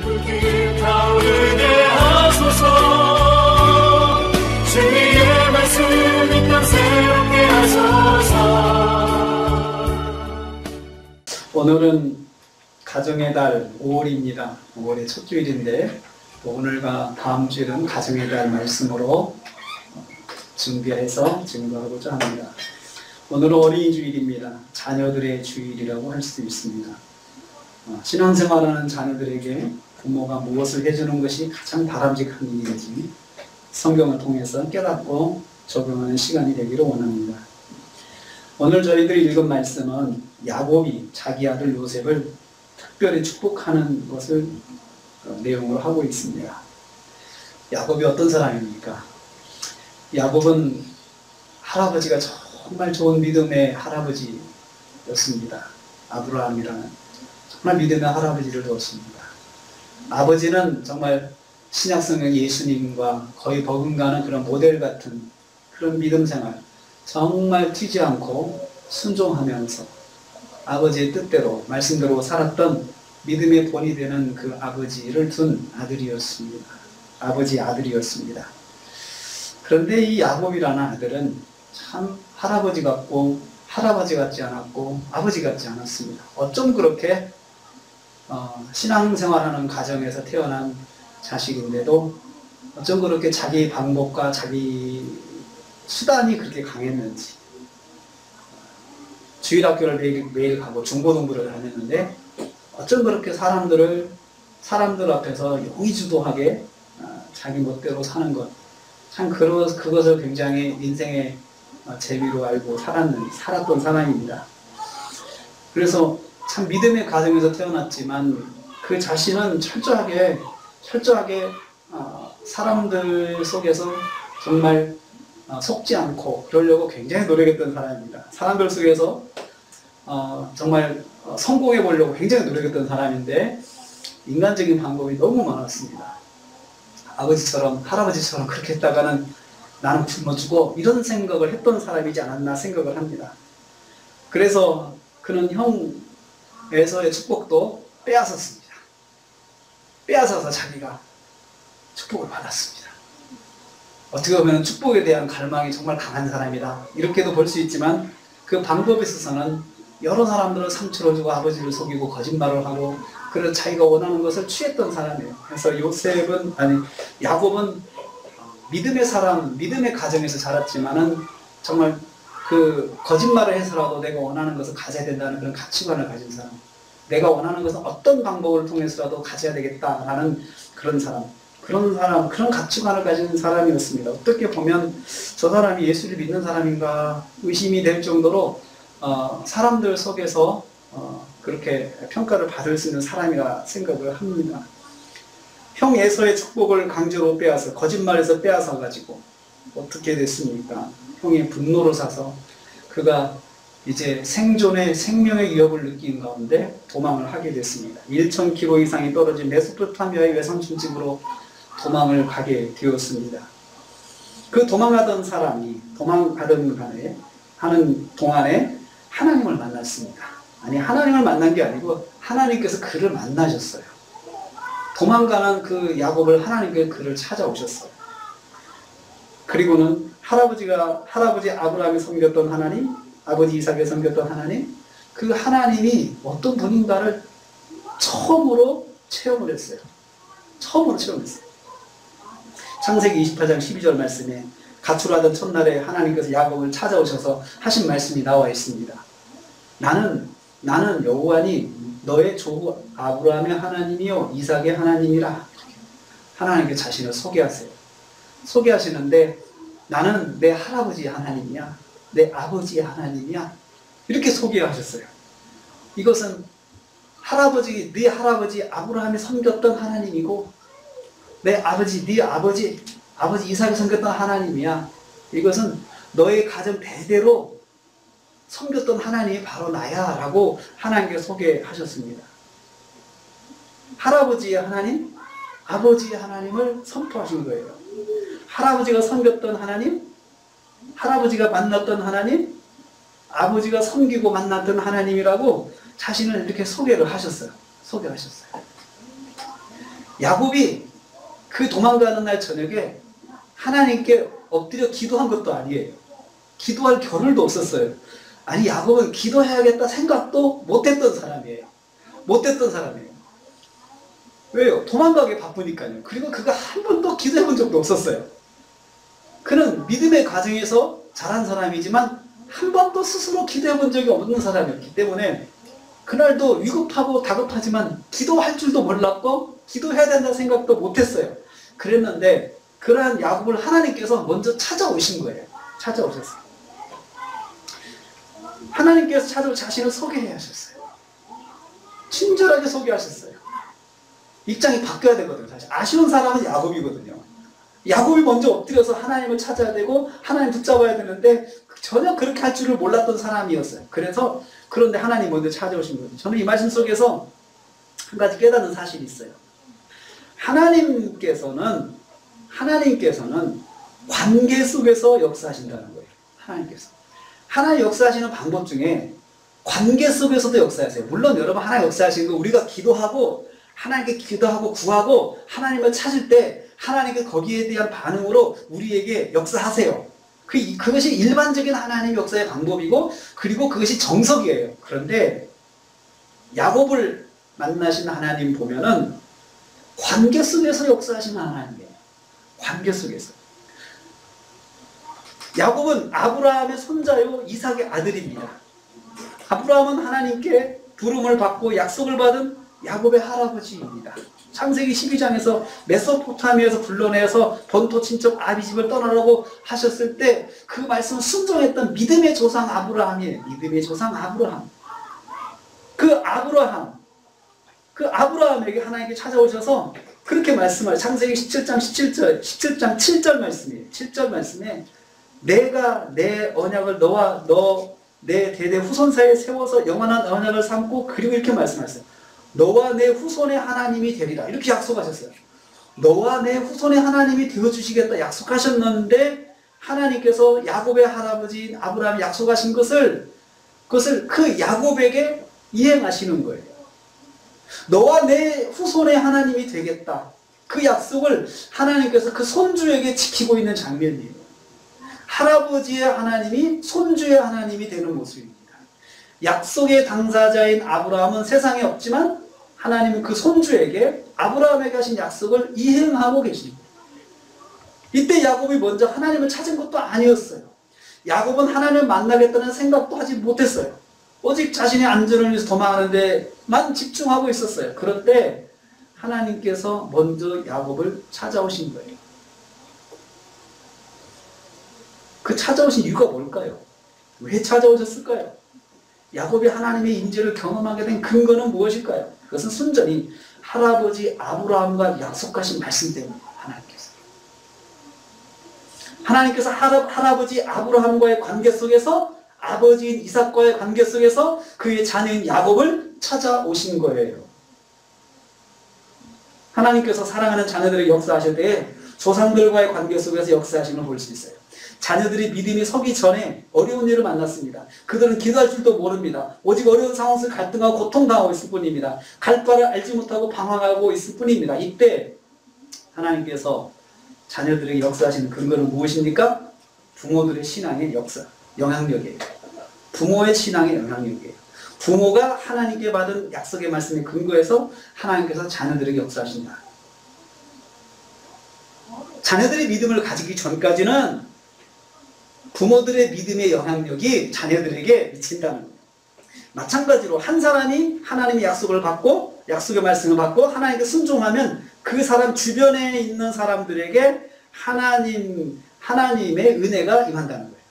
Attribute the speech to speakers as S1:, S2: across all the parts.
S1: 불길 타오르게 하소서. 주님의 말씀 이 땅 새롭게 하소서.
S2: 오늘은 가정의 달 5월입니다. 5월의 첫 주일인데 오늘과 다음 주일은 가정의 달 말씀으로 준비해서 증거하고자 합니다. 오늘은 어린이 주일입니다. 자녀들의 주일이라고 할 수 있습니다. 신앙생활하는 자녀들에게 부모가 무엇을 해주는 것이 가장 바람직한 일인지 성경을 통해서 깨닫고 적용하는 시간이 되기를 원합니다. 오늘 저희들이 읽은 말씀은 야곱이 자기 아들 요셉을 특별히 축복하는 것을 내용으로 하고 있습니다. 야곱이 어떤 사람입니까? 야곱은 할아버지가 정말 좋은 믿음의 할아버지였습니다. 아브라함이라는 정말 믿음의 할아버지를 두었습니다. 아버지는 정말 신약성경 예수님과 거의 버금가는 그런 모델 같은 그런 믿음 생활, 정말 튀지 않고 순종하면서 아버지의 뜻대로 말씀대로 살았던 믿음의 본이 되는 그 아버지를 둔 아들이었습니다. 아버지의 아들이었습니다. 그런데 이 야곱이라는 아들은 참 할아버지 같고 할아버지 같지 않았고 아버지 같지 않았습니다. 어쩜 그렇게 신앙생활하는 가정에서 태어난 자식인데도 어쩜 그렇게 자기 방법과 자기 수단이 그렇게 강했는지. 주일학교를 매일 가고 중고등부를 다녔는데 어쩜 그렇게 사람들 앞에서 용의주도하게 자기 멋대로 사는 것, 참 그것을 굉장히 인생의 재미로 알고 살았던 사람입니다. 그래서 참 믿음의 가정에서 태어났지만 그 자신은 철저하게 사람들 속에서 정말 속지 않고 그러려고 굉장히 노력했던 사람입니다. 사람들 속에서 정말 성공해 보려고 굉장히 노력했던 사람인데 인간적인 방법이 너무 많았습니다. 아버지처럼 할아버지처럼 그렇게 했다가는 나는 굶어주고 이런 생각을 했던 사람이지 않았나 생각을 합니다. 그래서 그는 형 에서의 축복도 빼앗았습니다. 빼앗아서 자기가 축복을 받았습니다. 어떻게 보면 축복에 대한 갈망이 정말 강한 사람이다 이렇게도 볼 수 있지만 그 방법에 있어서는 여러 사람들을 상처를 주고 아버지를 속이고 거짓말을 하고 그래서 자기가 원하는 것을 취했던 사람이에요. 그래서 야곱은 믿음의 사람, 믿음의 가정에서 자랐지만은 정말 그 거짓말을 해서라도 내가 원하는 것을 가져야 된다는 그런 가치관을 가진 사람, 내가 원하는 것은 어떤 방법을 통해서라도 가져야 되겠다라는 그런 가치관을 가진 사람이었습니다. 어떻게 보면 저 사람이 예수를 믿는 사람인가 의심이 될 정도로 사람들 속에서 그렇게 평가를 받을 수 있는 사람이라 생각을 합니다. 형 에서의 축복을 강제로 빼앗아 거짓말에서 빼앗아 가지고 어떻게 됐습니까? 형의 분노를 사서 그가 이제 생명의 위협을 느낀 가운데 도망을 하게 됐습니다. 1,000km 이상이 떨어진 메소포타미아의 외삼촌집으로 도망을 가게 되었습니다. 그 도망가던 하는 동안에 하나님을 만났습니다. 아니, 하나님을 만난 게 아니고 하나님께서 그를 만나셨어요. 도망가는 그 야곱을 하나님께서 그를 찾아오셨어요. 그리고는 할아버지 아브라함이 섬겼던 하나님, 아버지 이삭이 섬겼던 하나님, 그 하나님이 어떤 분인가를 처음으로 체험을 했어요. 창세기 28장 12절 말씀에 가출하던 첫날에 하나님께서 야곱을 찾아오셔서 하신 말씀이 나와 있습니다. 나는 여호와니 너의 조부 아브라함의 하나님이요 이삭의 하나님이라. 하나님께 자신을 소개하시는데 나는 내 할아버지 하나님이야, 내 아버지의 하나님이야, 이렇게 소개하셨어요. 이것은 네 할아버지 아브라함이 섬겼던 하나님이고 네 아버지 이삭이 섬겼던 하나님이야. 이것은 너의 가정 대대로 섬겼던 하나님이 바로 나야 라고 하나님께 소개하셨습니다. 할아버지의 하나님, 아버지의 하나님을 선포하신 거예요. 할아버지가 섬겼던 하나님, 할아버지가 만났던 하나님, 아버지가 섬기고 만났던 하나님이라고 자신을 이렇게 소개하셨어요. 야곱이 그 도망가는 날 저녁에 하나님께 엎드려 기도한 것도 아니에요. 기도할 겨를도 없었어요. 아니, 야곱은 기도해야겠다 생각도 못했던 사람이에요. 못했던 사람이에요. 왜요? 도망가기 바쁘니까요. 그리고 그가 한 번도 기도해 본 적도 없었어요. 그는 믿음의 과정에서 자란 사람이지만 한 번도 스스로 기도해 본 적이 없는 사람이었기 때문에 그날도 위급하고 다급하지만 기도할 줄도 몰랐고 기도해야 된다는 생각도 못했어요. 그랬는데 그러한 야곱을 하나님께서 먼저 찾아오신 거예요. 찾아오셨어요. 하나님께서 찾아올 자신을 소개해 하셨어요. 친절하게 소개하셨어요. 입장이 바뀌어야 되거든요. 사실 아쉬운 사람은 야곱이거든요. 야곱이 먼저 엎드려서 하나님을 찾아야 되고 하나님 붙잡아야 되는데 전혀 그렇게 할 줄을 몰랐던 사람이었어요. 그런데 하나님 먼저 찾아오신 거예요. 저는 이 말씀 속에서 한 가지 깨닫는 사실이 있어요. 하나님께서는 관계 속에서 역사하신다는 거예요. 하나님께서. 하나님 역사하시는 방법 중에 관계 속에서도 역사하세요. 물론 여러분 하나님 역사하시는 거 우리가 기도하고 하나님께 기도하고 구하고 하나님을 찾을 때 하나님께 거기에 대한 반응으로 우리에게 역사하세요. 그것이 일반적인 하나님 역사의 방법이고 그리고 그것이 정석이에요. 그런데 야곱을 만나신 하나님 보면은 관계 속에서 역사하시는 하나님이에요. 관계 속에서. 야곱은 아브라함의 손자요 이삭의 아들입니다. 아브라함은 하나님께 부름을 받고 약속을 받은 야곱의 할아버지입니다. 창세기 12장에서 메소포타미아에서 불러내서 본토 친척 아비집을 떠나라고 하셨을 때 그 말씀을 순종했던 믿음의 조상 아브라함이에요. 믿음의 조상 아브라함. 그 아브라함에게 하나님께 찾아오셔서 그렇게 말씀하세요. 창세기 17장 7절 말씀이에요. 7절 말씀에 내가 내 언약을 너와 내 대대 후손 사이에 세워서 영원한 언약을 삼고 그리고 이렇게 말씀하셨어요. 너와 내 후손의 하나님이 되리라. 이렇게 약속하셨어요. 너와 내 후손의 하나님이 되어주시겠다 약속하셨는데 하나님께서 야곱의 할아버지인 아브라함이 약속하신 그것을 그 야곱에게 이행하시는 거예요. 너와 내 후손의 하나님이 되겠다. 그 약속을 하나님께서 그 손주에게 지키고 있는 장면이에요. 할아버지의 하나님이 손주의 하나님이 되는 모습입니다. 약속의 당사자인 아브라함은 세상에 없지만 하나님은 그 손주에게 아브라함에게 하신 약속을 이행하고 계십니다. 이때 야곱이 먼저 하나님을 찾은 것도 아니었어요. 야곱은 하나님을 만나겠다는 생각도 하지 못했어요. 오직 자신의 안전을 위해서 도망하는 데만 집중하고 있었어요. 그런데 하나님께서 먼저 야곱을 찾아오신 거예요. 그 찾아오신 이유가 뭘까요? 왜 찾아오셨을까요? 야곱이 하나님의 인재를 경험하게 된 근거는 무엇일까요? 그것은 순전히 할아버지 아브라함과 약속하신 말씀 때문에 하나님께서 할아버지 아브라함과의 관계 속에서 아버지인 이삭과의 관계 속에서 그의 자녀인 야곱을 찾아오신 거예요. 하나님께서 사랑하는 자녀들에게 역사하실 때에 조상들과의 관계 속에서 역사하시는 걸 볼 수 있어요. 자녀들이 믿음이 서기 전에 어려운 일을 만났습니다. 그들은 기도할 줄도 모릅니다. 오직 어려운 상황 속에 갈등하고 고통당하고 있을 뿐입니다. 갈 바를 알지 못하고 방황하고 있을 뿐입니다. 이때 하나님께서 자녀들에게 역사하시는 근거는 무엇입니까? 부모들의 신앙의 역사, 영향력이에요. 부모의 신앙의 영향력이에요. 부모가 하나님께 받은 약속의 말씀의 근거에서 하나님께서 자녀들에게 역사하신다. 자녀들이 믿음을 가지기 전까지는 부모들의 믿음의 영향력이 자녀들에게 미친다는 거예요. 마찬가지로 한 사람이 하나님의 약속을 받고 약속의 말씀을 받고 하나님께 순종하면 그 사람 주변에 있는 사람들에게 하나님의 은혜가 임한다는 거예요.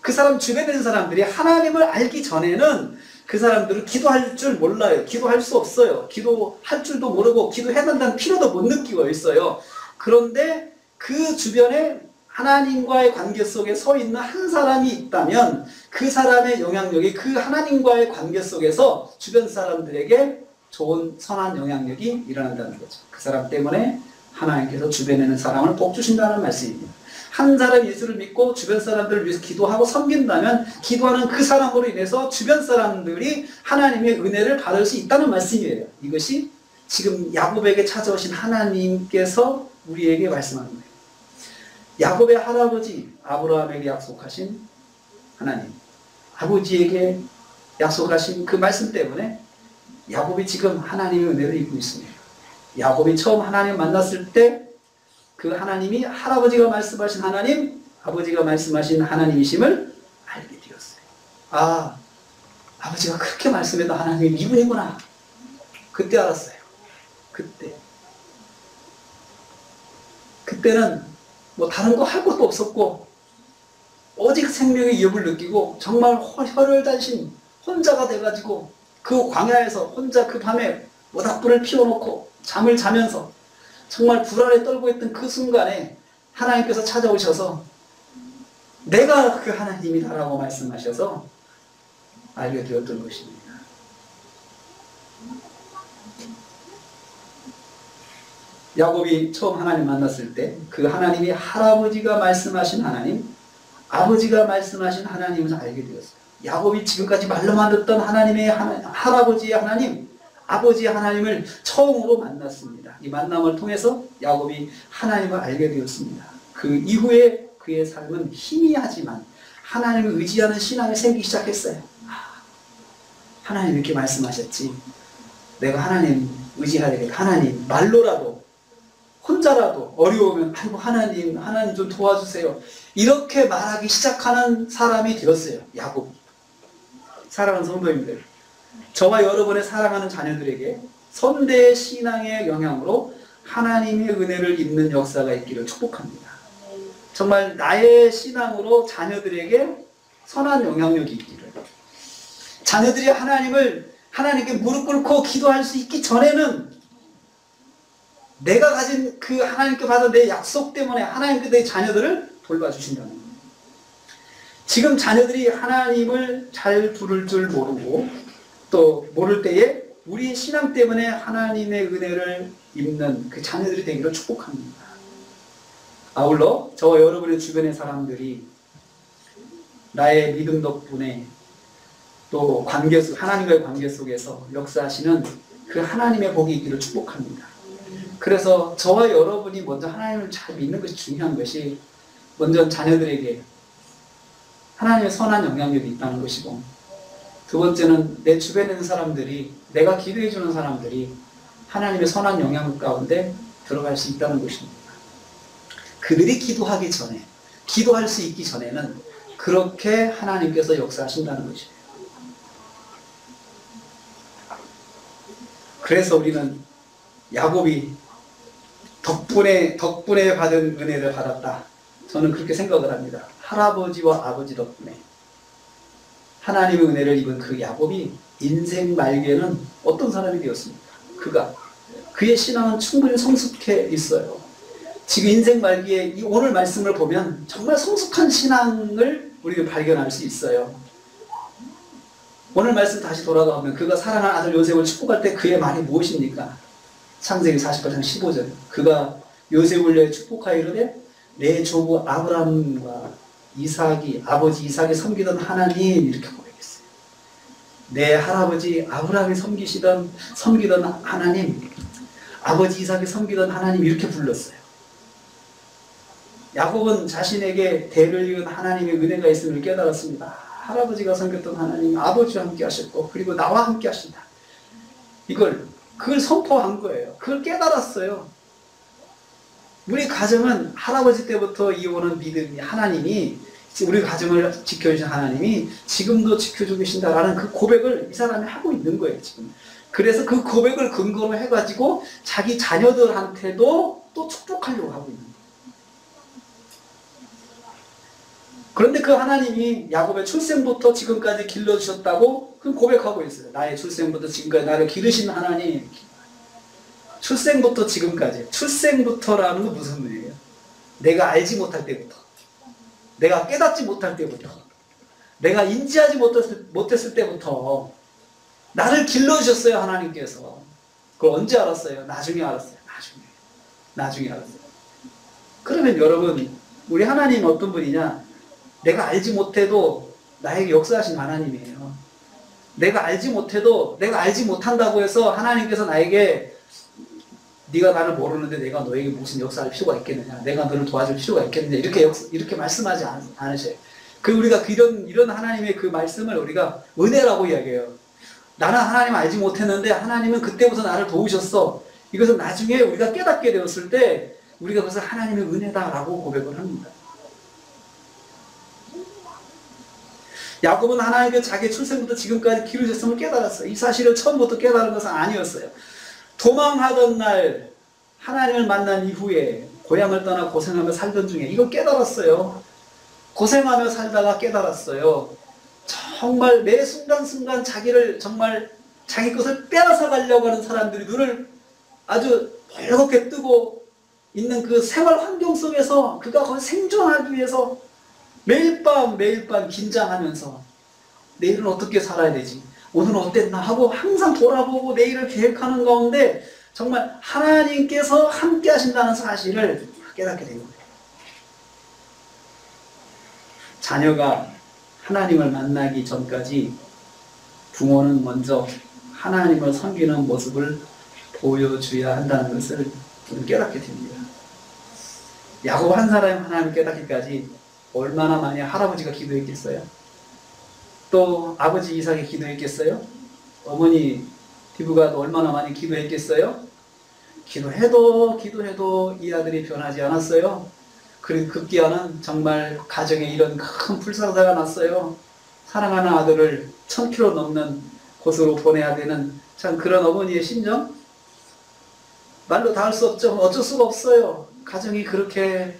S2: 그 사람 주변에 있는 사람들이 하나님을 알기 전에는 그 사람들은 기도할 줄 몰라요. 기도할 수 없어요. 기도할 줄도 모르고 기도해야 된다는 필요도 못 느끼고 있어요. 그런데 그 주변에 하나님과의 관계 속에 서 있는 한 사람이 있다면 그 사람의 영향력이 그 하나님과의 관계 속에서 주변 사람들에게 좋은 선한 영향력이 일어난다는 거죠. 그 사람 때문에 하나님께서 주변에 있는 사람을 복 주신다는 말씀입니다. 한 사람 예수를 믿고 주변 사람들을 위해서 기도하고 섬긴다면 기도하는 그 사람으로 인해서 주변 사람들이 하나님의 은혜를 받을 수 있다는 말씀이에요. 이것이 지금 야곱에게 찾아오신 하나님께서 우리에게 말씀하는 거예요. 야곱의 할아버지 아브라함에게 약속하신 하나님, 아버지에게 약속하신 그 말씀 때문에 야곱이 지금 하나님의 은혜를 입고 있습니다. 야곱이 처음 하나님 만났을 때 그 하나님이 할아버지가 말씀하신 하나님, 아버지가 말씀하신 하나님이심을 알게 되었어요. 아, 아버지가 그렇게 말씀해도 하나님이 이분이구나. 그때 알았어요. 그때는 뭐 다른 거 할 것도 없었고 오직 생명의 위협을 느끼고 정말 혈혈단신 혼자가 돼가지고 그 광야에서 혼자 그 밤에 모닥불을 피워놓고 잠을 자면서 정말 불안에 떨고 있던 그 순간에 하나님께서 찾아오셔서 내가 그 하나님이다라고 말씀하셔서 알게 되었던 것입니다. 야곱이 처음 하나님 만났을 때 그 하나님이 할아버지가 말씀하신 하나님, 아버지가 말씀하신 하나님을 알게 되었어요. 야곱이 지금까지 말로만 듣던 하나님의 할아버지의 하나님, 아버지의 하나님을 처음으로 만났습니다. 이 만남을 통해서 야곱이 하나님을 알게 되었습니다. 그 이후에 그의 삶은 희미하지만 하나님을 의지하는 신앙이 생기기 시작했어요. 하나님 이렇게 말씀하셨지. 내가 하나님 의지해야 되겠다. 하나님 말로라도 혼자라도 어려우면 아이고 하나님 좀 도와주세요. 이렇게 말하기 시작하는 사람이 되었어요. 야곱. 사랑하는 성도님들, 저와 여러분의 사랑하는 자녀들에게 선대의 신앙의 영향으로 하나님의 은혜를 입는 역사가 있기를 축복합니다. 정말 나의 신앙으로 자녀들에게 선한 영향력이 있기를, 자녀들이 하나님께 무릎 꿇고 기도할 수 있기 전에는 내가 가진 그 하나님께 받은 내 약속 때문에 하나님께 내 자녀들을 돌봐주신다는 거예요. 지금 자녀들이 하나님을 잘 부를 줄 모르고 또 모를 때에 우리의 신앙 때문에 하나님의 은혜를 입는 그 자녀들이 되기를 축복합니다. 아울러 저와 여러분의 주변의 사람들이 나의 믿음 덕분에 또 하나님과의 관계 속에서 역사하시는 그 하나님의 복이 있기를 축복합니다. 그래서 저와 여러분이 먼저 하나님을 잘 믿는 것이 중요한 것이, 먼저 자녀들에게 하나님의 선한 영향력이 있다는 것이고, 두 번째는 내 주변에 있는 사람들이, 내가 기도해 주는 사람들이 하나님의 선한 영향력 가운데 들어갈 수 있다는 것입니다. 그들이 기도하기 전에, 기도할 수 있기 전에는 그렇게 하나님께서 역사하신다는 것이에요. 그래서 우리는 야곱이 덕분에 받은 은혜를 받았다. 저는 그렇게 생각을 합니다. 할아버지와 아버지 덕분에 하나님의 은혜를 입은 그 야곱이 인생 말기에는 어떤 사람이 되었습니까? 그의 신앙은 충분히 성숙해 있어요. 지금 인생 말기에 이 오늘 말씀을 보면 정말 성숙한 신앙을 우리가 발견할 수 있어요. 오늘 말씀 다시 돌아가면 그가 사랑하는 아들 요셉을 축복할 때 그의 말이 무엇입니까? 창세기 48장 15절. 그가 요셉을 위해 축복하여 이르되 내 조부 아브라함과 아버지 이삭이 섬기던 하나님, 이렇게 고백했어요. 내 할아버지 아브라함이 섬기던 하나님, 아버지 이삭이 섬기던 하나님, 이렇게 불렀어요. 야곱은 자신에게 대를 이은 하나님의 은혜가 있음을 깨달았습니다. 할아버지가 섬겼던 하나님, 아버지와 함께 하셨고 그리고 나와 함께 하신다. 그걸 선포한 거예요. 그걸 깨달았어요. 우리 가정은 할아버지 때부터 이어오는 믿음이, 하나님이, 우리 가정을 지켜주신 하나님이 지금도 지켜주고 계신다라는 그 고백을 이 사람이 하고 있는 거예요, 지금. 그래서 그 고백을 근거로 해가지고 자기 자녀들한테도 또 축복하려고 하고 있는 거예요. 그런데 그 하나님이 야곱의 출생부터 지금까지 길러주셨다고 그 고백하고 있어요. 나의 출생부터 지금까지 나를 기르신 하나님. 출생부터 지금까지. 출생부터라는 건 무슨 의미예요? 내가 알지 못할 때부터, 내가 깨닫지 못할 때부터, 내가 인지하지 못했을 때부터 나를 길러주셨어요, 하나님께서. 그걸 언제 알았어요? 나중에 알았어요. 나중에 알았어요. 그러면 여러분, 우리 하나님은 어떤 분이냐? 내가 알지 못해도 나에게 역사하신 하나님이에요. 내가 알지 못해도, 내가 알지 못한다고 해서 하나님께서 나에게 네가 나를 모르는데 내가 너에게 무슨 역사할 필요가 있겠느냐, 내가 너를 도와줄 필요가 있겠느냐, 이렇게 말씀하지 않으셔요. 우리가 이런 하나님의 그 말씀을 우리가 은혜라고 이야기해요. 나는 하나님 알지 못했는데 하나님은 그때부터 나를 도우셨어. 이것은 나중에 우리가 깨닫게 되었을 때 우리가 그것을 하나님의 은혜다라고 고백을 합니다. 야곱은 하나님께 자기 출생부터 지금까지 기르셨음을 깨달았어요. 이 사실을 처음부터 깨달은 것은 아니었어요. 도망하던 날 하나님을 만난 이후에 고향을 떠나 고생하며 살던 중에 이걸 깨달았어요. 고생하며 살다가 깨달았어요. 정말 매 순간순간 자기를 정말 자기 것을 빼앗아 가려고 하는 사람들이 눈을 아주 벌겋게 뜨고 있는 그 생활 환경 속에서 그가 거기 생존하기 위해서 매일 밤 긴장하면서 내일은 어떻게 살아야 되지? 오늘은 어땠나 하고 항상 돌아보고 내일을 계획하는 가운데 정말 하나님께서 함께 하신다는 사실을 깨닫게 된 거예요. 자녀가 하나님을 만나기 전까지 부모는 먼저 하나님을 섬기는 모습을 보여줘야 한다는 것을 우리는 깨닫게 됩니다. 야곱 한 사람이 하나님 깨닫기까지 얼마나 많이 할아버지가 기도했겠어요? 또 아버지 이삭이 기도했겠어요? 어머니 디브가 얼마나 많이 기도했겠어요? 기도해도 이 아들이 변하지 않았어요. 그리고 급기야는 정말 가정에 이런 큰 불상사가 났어요. 사랑하는 아들을 1000km 넘는 곳으로 보내야 되는 참 그런 어머니의 심정? 말로 다 할 수 없죠. 어쩔 수가 없어요. 가정이 그렇게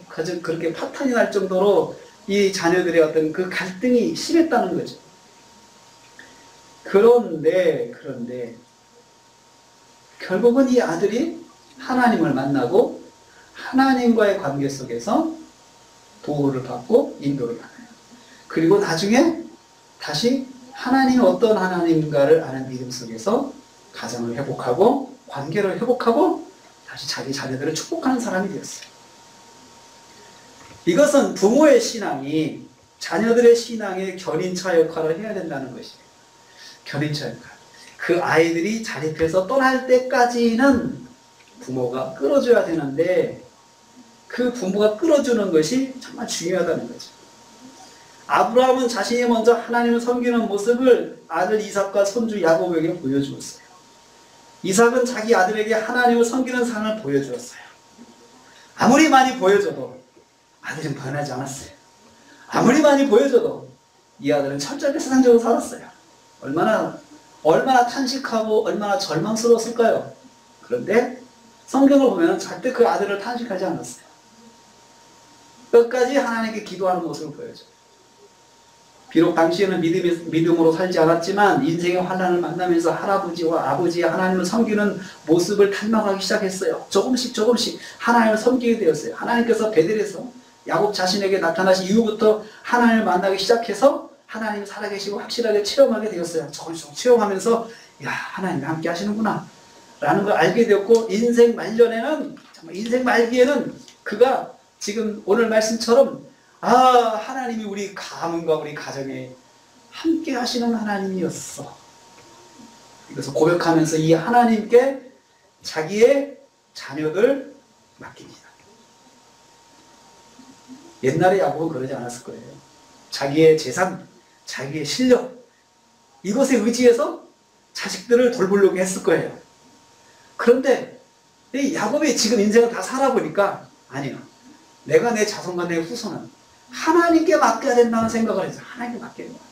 S2: 파탄이 날 정도로 이 자녀들의 어떤 그 갈등이 심했다는 거죠. 그런데 결국은 이 아들이 하나님을 만나고 하나님과의 관계 속에서 도우를 받고 인도를 받아요. 그리고 나중에 다시 하나님이 어떤 하나님인가를 아는 믿음 속에서 가정을 회복하고 관계를 회복하고 다시 자기 자녀들을 축복하는 사람이 되었어요. 이것은 부모의 신앙이 자녀들의 신앙의 견인차 역할을 해야 된다는 것이에요. 견인차 역할. 그 아이들이 자립해서 떠날 때까지는 부모가 끌어줘야 되는데 그 부모가 끌어주는 것이 정말 중요하다는 거죠. 아브라함은 자신이 먼저 하나님을 섬기는 모습을 아들 이삭과 손주 야곱에게 보여주었어요. 이삭은 자기 아들에게 하나님을 섬기는 삶을 보여주었어요. 아무리 많이 보여줘도 아들은 변하지 않았어요. 아무리 많이 보여줘도 이 아들은 철저하게 세상적으로 살았어요. 얼마나 탄식하고 얼마나 절망스러웠을까요? 그런데 성경을 보면 절대 그 아들을 탄식하지 않았어요. 끝까지 하나님께 기도하는 모습을 보여줘요. 비록 당시에는 믿음으로 살지 않았지만 인생의 환난을 만나면서 할아버지와 아버지의 하나님을 섬기는 모습을 닮아가기 시작했어요. 조금씩 하나님을 섬기게 되었어요. 하나님께서 베델에서 야곱 자신에게 나타나신 이후부터 하나님을 만나기 시작해서 하나님이 살아계시고 확실하게 체험하게 되었어요. 조금씩 체험하면서 야, 하나님이 함께 하시는구나 라는 걸 알게 되었고, 인생 말기에는 그가 지금 오늘 말씀처럼 하나님이 우리 가문과 우리 가정에 함께 하시는 하나님이었어. 이것을 고백하면서 이 하나님께 자기의 자녀들 맡깁니다. 옛날에 야곱은 그러지 않았을 거예요. 자기의 재산, 자기의 실력, 이것에 의지해서 자식들을 돌보려고 했을 거예요. 그런데 이 야곱이 지금 인생을 다 살아보니까 아니요. 내가 내 자손과 내 후손은 하나님께 맡겨야 된다는 생각을 해서 하나님께 맡겨야 된다.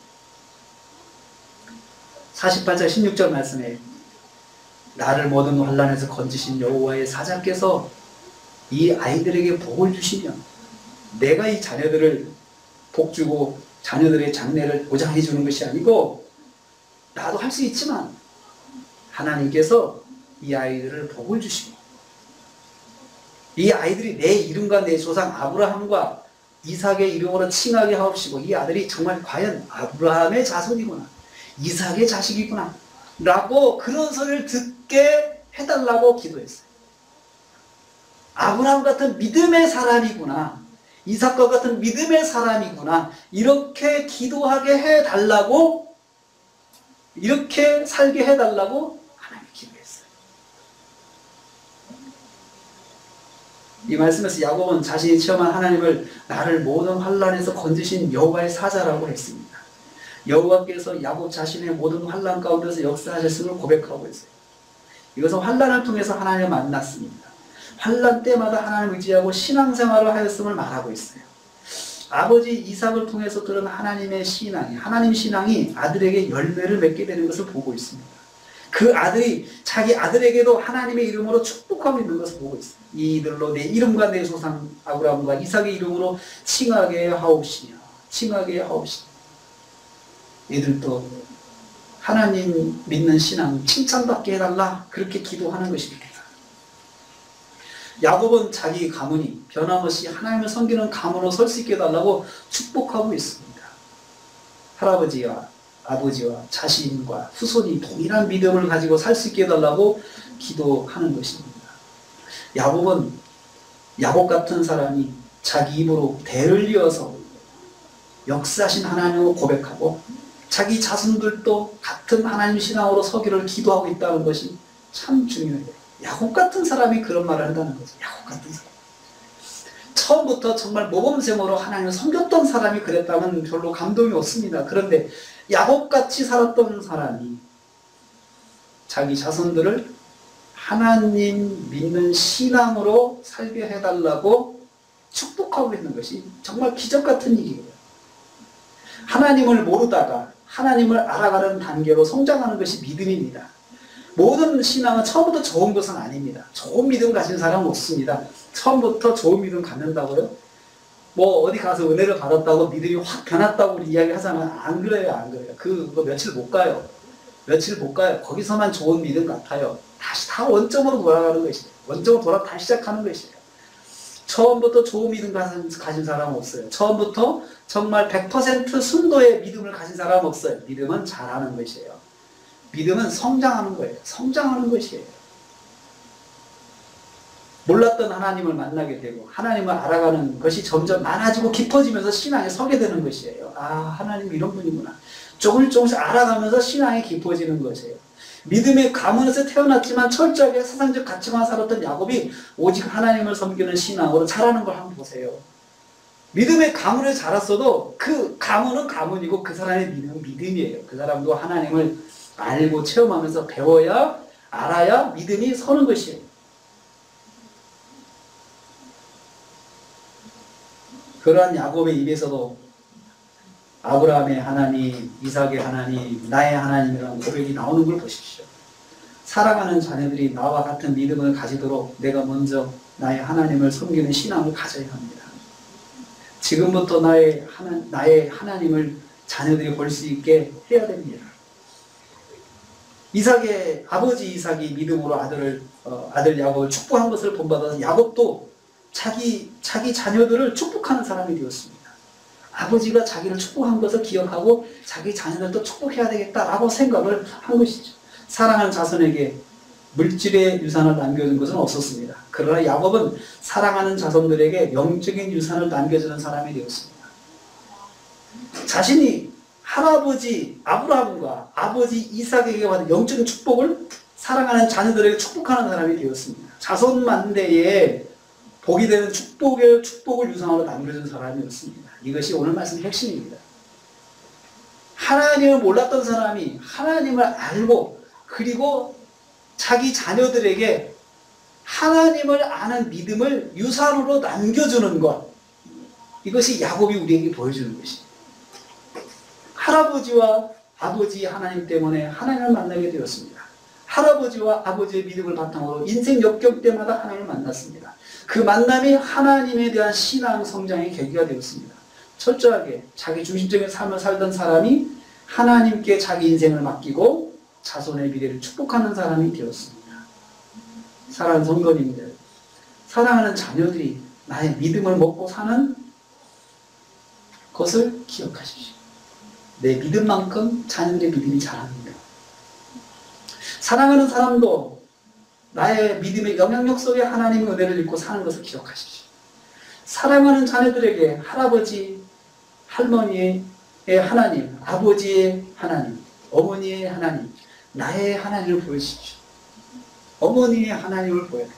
S2: 48절 16절 말씀에 나를 모든 환난에서 건지신 여호와의 사자께서 이 아이들에게 복을 주시면 내가 이 자녀들을 복주고 자녀들의 장래를 보장해 주는 것이 아니고 나도 할 수 있지만 하나님께서 이 아이들을 복을 주시고 이 아이들이 내 이름과 내 조상 아브라함과 이삭의 이름으로 칭하게 하옵시고 이 아들이 정말 과연 아브라함의 자손이구나 이삭의 자식이구나 라고 그런 소리를 듣게 해달라고 기도했어요. 아브라함 같은 믿음의 사람이구나 이삭과 같은 믿음의 사람이구나 이렇게 기도하게 해달라고 이렇게 살게 해달라고 하나님이 기도했어요. 이 말씀에서 야곱은 자신이 체험한 하나님을 나를 모든 환난에서 건지신 여호와의 사자라고 했습니다. 여호와께서 야곱 자신의 모든 환난 가운데서 역사하셨음을 고백하고 있어요. 이것은 환난을 통해서 하나님을 만났습니다. 환난 때마다 하나님을 의지하고 신앙생활을 하였음을 말하고 있어요. 아버지 이삭을 통해서 들은 하나님의 신앙이, 하나님 신앙이 아들에게 열매를 맺게 되는 것을 보고 있습니다. 그 아들이 자기 아들에게도 하나님의 이름으로 축복하고 있는 것을 보고 있어요. 이들로 내 이름과 내 조상 아브라함과 이삭의 이름으로 칭하게 하옵시며, 칭하게 하옵시며. 이들도 하나님 믿는 신앙 칭찬받게 해달라, 그렇게 기도하는 것입니다. 야곱은 자기 가문이 변함없이 하나님을 섬기는 가문으로 설 수 있게 해달라고 축복하고 있습니다. 할아버지와 아버지와 자신과 후손이 동일한 믿음을 가지고 살 수 있게 해달라고 기도하는 것입니다. 야곱 같은 사람이 자기 입으로 대를 이어서 역사하신 하나님을 고백하고 자기 자손들도 같은 하나님 신앙으로 서기를 기도하고 있다는 것이 참 중요해요. 야곱 같은 사람이 그런 말을 한다는 거죠. 야곱 같은 사람. 처음부터 정말 모범생으로 하나님을 섬겼던 사람이 그랬다면 별로 감동이 없습니다. 그런데 야곱같이 살았던 사람이 자기 자손들을 하나님 믿는 신앙으로 살게 해달라고 축복하고 있는 것이 정말 기적 같은 일이에요. 하나님을 모르다가 하나님을 알아가는 단계로 성장하는 것이 믿음입니다. 모든 신앙은 처음부터 좋은 것은 아닙니다. 좋은 믿음 가진 사람은 없습니다. 처음부터 좋은 믿음 갖는다고요? 뭐 어디 가서 은혜를 받았다고 믿음이 확 변했다고 우리 이야기 하잖아요. 안 그래요, 안 그래요. 그거 며칠 못 가요. 며칠 못 가요. 거기서만 좋은 믿음 같아요. 다시 다 원점으로 돌아가는 것이에요. 원점으로 돌아 다시 시작하는 것이에요. 처음부터 좋은 믿음 가진 사람은 없어요. 처음부터 정말 100% 순도의 믿음을 가진 사람은 없어요. 믿음은 잘하는 것이에요. 믿음은 성장하는 거예요. 성장하는 것이에요. 몰랐던 하나님을 만나게 되고 하나님을 알아가는 것이 점점 많아지고 깊어지면서 신앙에 서게 되는 것이에요. 아, 하나님 이런 분이구나. 조금씩 알아가면서 신앙이 깊어지는 것이에요. 믿음의 가문에서 태어났지만 철저하게 세상적 가치만 살았던 야곱이 오직 하나님을 섬기는 신앙으로 자라는 걸 한번 보세요. 믿음의 가문에 자랐어도 그 가문은 가문이고 그 사람의 믿음은 믿음이에요. 그 사람도 하나님을 알고 체험하면서 배워야, 알아야 믿음이 서는 것이에요. 그러한 야곱의 입에서도 아브라함의 하나님, 이삭의 하나님, 나의 하나님이라는 고백이 나오는 걸 보십시오. 사랑하는 자녀들이 나와 같은 믿음을 가지도록 내가 먼저 나의 하나님을 섬기는 신앙을 가져야 합니다. 지금부터 나의 하나님을 자녀들이 볼 수 있게 해야 됩니다. 아버지 이삭이 믿음으로 아들 야곱을 축복한 것을 본받아서 야곱도 자기 자녀들을 축복하는 사람이 되었습니다. 아버지가 자기를 축복한 것을 기억하고 자기 자녀들도 축복해야 되겠다라고 생각을 한 것이죠. 사랑하는 자손에게 물질의 유산을 남겨준 것은 없었습니다. 그러나 야곱은 사랑하는 자손들에게 영적인 유산을 남겨주는 사람이 되었습니다. 자신이 할아버지 아브라함과 아버지 이삭에게 받은 영적인 축복을 사랑하는 자녀들에게 축복하는 사람이 되었습니다. 자손 만대에 복이 되는 축복을 유산으로 남겨준 사람이었습니다. 이것이 오늘 말씀의 핵심입니다. 하나님을 몰랐던 사람이 하나님을 알고 그리고 자기 자녀들에게 하나님을 아는 믿음을 유산으로 남겨주는 것, 이것이 야곱이 우리에게 보여주는 것입니다. 할아버지와 아버지 하나님 때문에 하나님을 만나게 되었습니다. 할아버지와 아버지의 믿음을 바탕으로 인생 역경 때마다 하나님을 만났습니다. 그 만남이 하나님에 대한 신앙 성장의 계기가 되었습니다. 철저하게 자기 중심적인 삶을 살던 사람이 하나님께 자기 인생을 맡기고 자손의 미래를 축복하는 사람이 되었습니다. 사랑하는 성도님들, 사랑하는 자녀들이 나의 믿음을 먹고 사는 것을 기억하십시오. 내 믿음만큼 자녀들의 믿음이 자랍니다. 사랑하는 사람도 나의 믿음의 영향력 속에 하나님의 은혜를 입고 사는 것을 기억하십시오. 사랑하는 자녀들에게 할아버지, 할머니의 하나님, 아버지의 하나님, 어머니의 하나님, 나의 하나님을 보여주십시오. 어머니의 하나님을 보여야 돼요.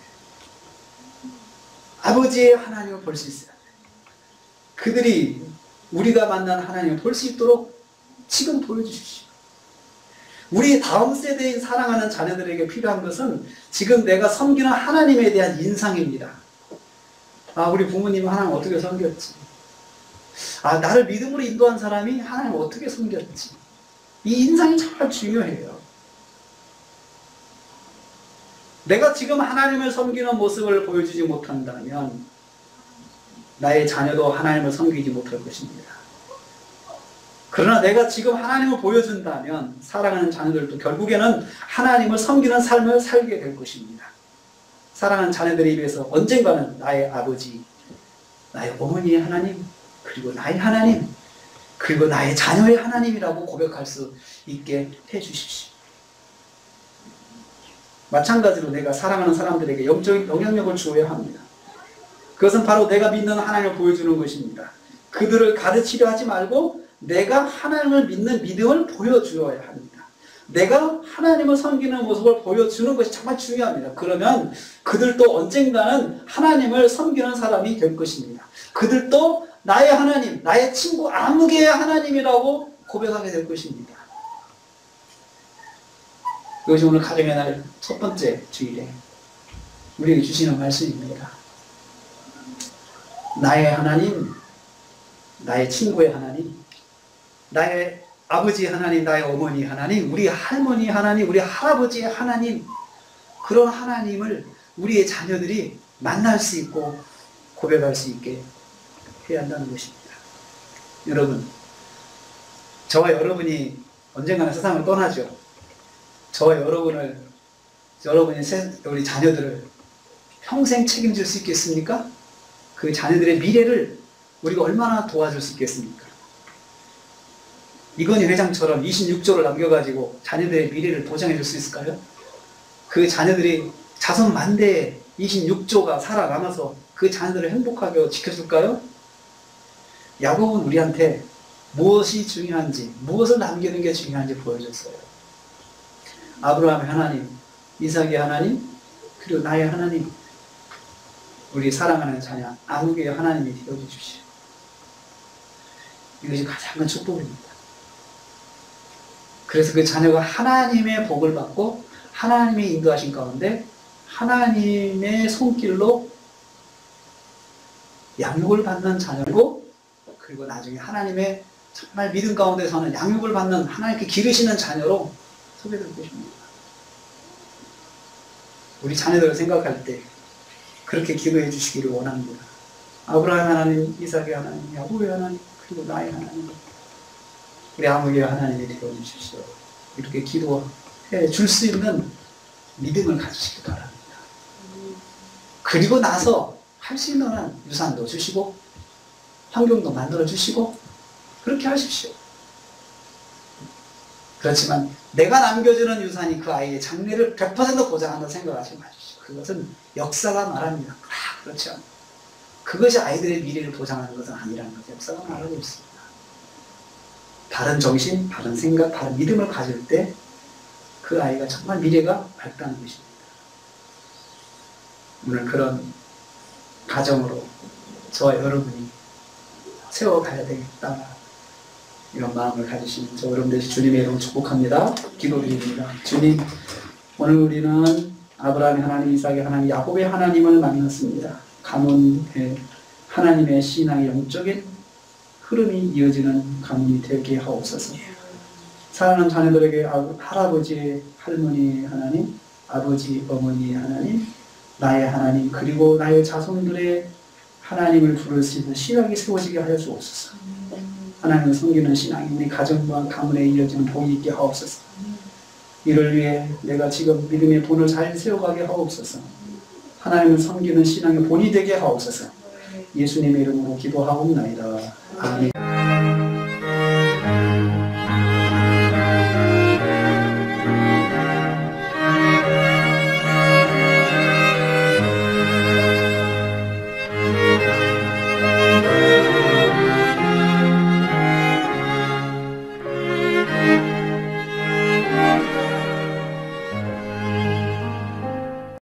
S2: 아버지의 하나님을 볼 수 있어야 돼. 그들이 우리가 만난 하나님을 볼 수 있도록 지금 보여주십시오. 우리 다음 세대인 사랑하는 자녀들에게 필요한 것은 지금 내가 섬기는 하나님에 대한 인상입니다. 아, 우리 부모님은 하나님 어떻게 섬겼지? 아, 나를 믿음으로 인도한 사람이 하나님 어떻게 섬겼지? 이 인상이 정말 중요해요. 내가 지금 하나님을 섬기는 모습을 보여주지 못한다면 나의 자녀도 하나님을 섬기지 못할 것입니다. 그러나 내가 지금 하나님을 보여준다면 사랑하는 자녀들도 결국에는 하나님을 섬기는 삶을 살게 될 것입니다. 사랑하는 자녀들의 입에서 언젠가는 나의 아버지, 나의 어머니의 하나님, 그리고 나의 하나님, 그리고 나의 자녀의 하나님이라고 고백할 수 있게 해주십시오. 마찬가지로 내가 사랑하는 사람들에게 영적인 영향력을 주어야 합니다. 그것은 바로 내가 믿는 하나님을 보여주는 것입니다. 그들을 가르치려 하지 말고 내가 하나님을 믿는 믿음을 보여주어야 합니다. 내가 하나님을 섬기는 모습을 보여주는 것이 정말 중요합니다. 그러면 그들도 언젠가는 하나님을 섬기는 사람이 될 것입니다. 그들도 나의 하나님, 나의 친구 아무개의 하나님이라고 고백하게 될 것입니다. 이것이 오늘 가정의 날 첫 번째 주일에 우리에게 주시는 말씀입니다. 나의 하나님, 나의 친구의 하나님, 나의 아버지 하나님, 나의 어머니 하나님, 우리 할머니 하나님, 우리 할아버지의 하나님, 그런 하나님을 우리의 자녀들이 만날 수 있고 고백할 수 있게 해야 한다는 것입니다. 여러분, 저와 여러분이 언젠가는 세상을 떠나죠. 저와 여러분이 우리 자녀들을 평생 책임질 수 있겠습니까? 그 자녀들의 미래를 우리가 얼마나 도와줄 수 있겠습니까? 이건희 회장처럼 26조를 남겨가지고 자녀들의 미래를 보장해 줄 수 있을까요? 그 자녀들이 자손 만대에 26조가 살아남아서 그 자녀들을 행복하게 지켜줄까요? 야곱은 우리한테 무엇이 중요한지, 무엇을 남기는 게 중요한지 보여줬어요. 아브라함의 하나님, 이삭의 하나님, 그리고 나의 하나님, 우리 사랑하는 자녀 아무개의 하나님이 되어주십시오. 이것이 가장 큰 축복입니다. 그래서 그 자녀가 하나님의 복을 받고 하나님의 인도하신 가운데 하나님의 손길로 양육을 받는 자녀고, 그리고 나중에 하나님의 정말 믿음 가운데서는 양육을 받는 하나님께 기르시는 자녀로 소개될 것입니다. 우리 자녀들을 생각할 때 그렇게 기도해 주시기를 원합니다. 아브라함 하나님, 이삭의 하나님, 야곱의 하나님, 그리고 나의 하나님, 우리 아무개의 하나님이 되어주십시오. 이렇게 기도해 줄 수 있는 믿음을 가지시기 바랍니다. 그리고 나서 할 수 있는 한 유산도 주시고 환경도 만들어 주시고 그렇게 하십시오. 그렇지만 내가 남겨주는 유산이 그 아이의 장래를 100% 보장한다고 생각하지 마십시오. 그것은 역사가 말합니다. 그렇지 않아요. 그것이 아이들의 미래를 보장하는 것은 아니라는 것을 역사가 말하고 있습니다. 바른 정신, 바른 생각, 바른 믿음을 가질 때 그 아이가 정말 미래가 밝다는 것입니다. 오늘 그런 가정으로 저와 여러분이 세워가야 되겠다, 이런 마음을 가지시는 저 여러분 되시 주님의 이름으로 축복합니다. 기도드립니다. 주님, 오늘 우리는 아브라함의 하나님, 이삭의 하나님, 야곱의 하나님을 만났습니다. 가문의 하나님의 신앙의 영적인 흐름이 이어지는 가문이 되게 하옵소서. 사랑하는 자녀들에게 할아버지의, 할머니의 하나님, 아버지, 어머니의 하나님, 나의 하나님, 그리고 나의 자손들의 하나님을 부를 수 있는 신앙이 세워지게 하여 주옵소서. 하나님을 섬기는 신앙이 우리 가정과 가문에 이어지는 복이 있게 하옵소서. 이를 위해 내가 지금 믿음의 본을 잘 세워가게 하옵소서. 하나님을 섬기는 신앙의 본이 되게 하옵소서. 예수님의 이름으로 기도하옵나이다. 아멘.